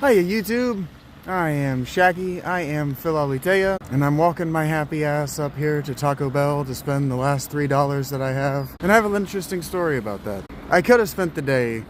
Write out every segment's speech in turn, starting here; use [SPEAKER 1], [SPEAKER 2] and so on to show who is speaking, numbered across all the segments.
[SPEAKER 1] Hiya YouTube, I am Shaggy, I am Philalitea, and I'm walking my happy ass up here to Taco Bell to spend the last $3 that I have. And I have an interesting story about that. I could have spent the day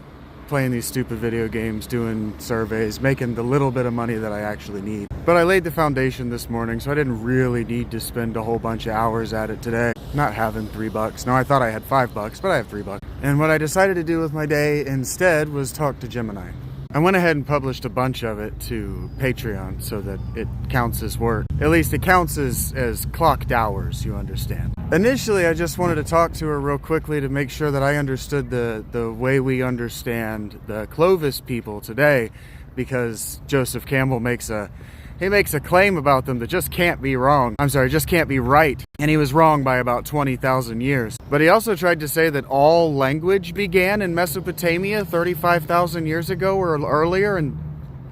[SPEAKER 1] playing these stupid video games, doing surveys, making the little bit of money that I actually need. But I laid the foundation this morning, so I didn't really need to spend a whole bunch of hours at it today. Not having $3. No, I thought I had $5, but I have $3. And what I decided to do with my day instead was talk to Gemini. I went ahead and published a bunch of it to Patreon so that it counts as work. At least it counts as clocked hours, you understand. Initially, I just wanted to talk to her real quickly to make sure that I understood the way we understand the Clovis people today, because Joseph Campbell makes a claim about them that just can't be wrong. I'm sorry, just can't be right. And he was wrong by about 20,000 years. But he also tried to say that all language began in Mesopotamia 35,000 years ago or earlier, and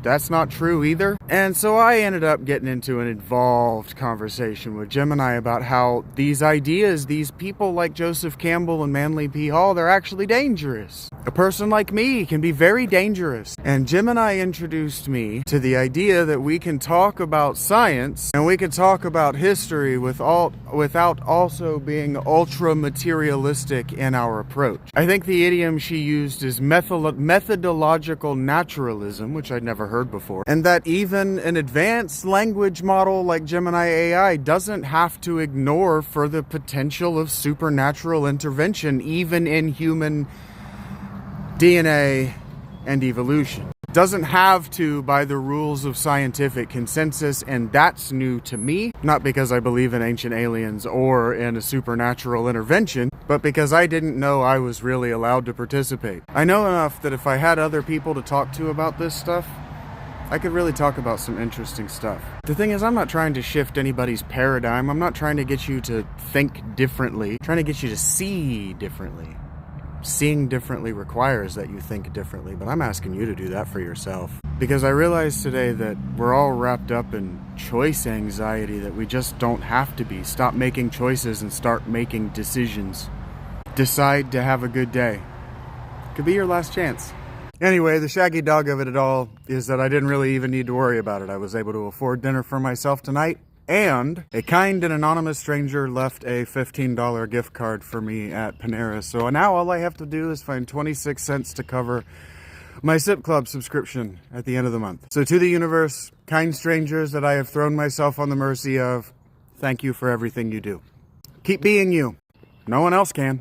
[SPEAKER 1] that's not true either. And so I ended up getting into an involved conversation with Gemini about how these ideas, these people like Joseph Campbell and Manly P. Hall, they're actually dangerous. A person like me can be very dangerous. And Gemini introduced me to the idea that we can talk about science and we can talk about history without also being ultra materialistic in our approach. I think the idiom she used is methodological naturalism, which I'd never heard before, and that even an advanced language model like Gemini AI doesn't have to ignore for the potential of supernatural intervention, even in human DNA and evolution. Doesn't have to by the rules of scientific consensus, and that's new to me. Not because I believe in ancient aliens or in a supernatural intervention, but because I didn't know I was really allowed to participate. I know enough that if I had other people to talk to about this stuff, I could really talk about some interesting stuff. The thing is, I'm not trying to shift anybody's paradigm. I'm not trying to get you to think differently. I'm trying to get you to see differently. Seeing differently requires that you think differently, but I'm asking you to do that for yourself. Because I realized today that we're all wrapped up in choice anxiety that we just don't have to be. Stop making choices and start making decisions. Decide to have a good day. Could be your last chance. Anyway, the shaggy dog of it all is that I didn't really even need to worry about it. I was able to afford dinner for myself tonight, and a kind and anonymous stranger left a $15 gift card for me at Panera. So now all I have to do is find 26 cents to cover my Sip Club subscription at the end of the month. So to the universe, kind strangers that I have thrown myself on the mercy of, thank you for everything you do. Keep being you. No one else can.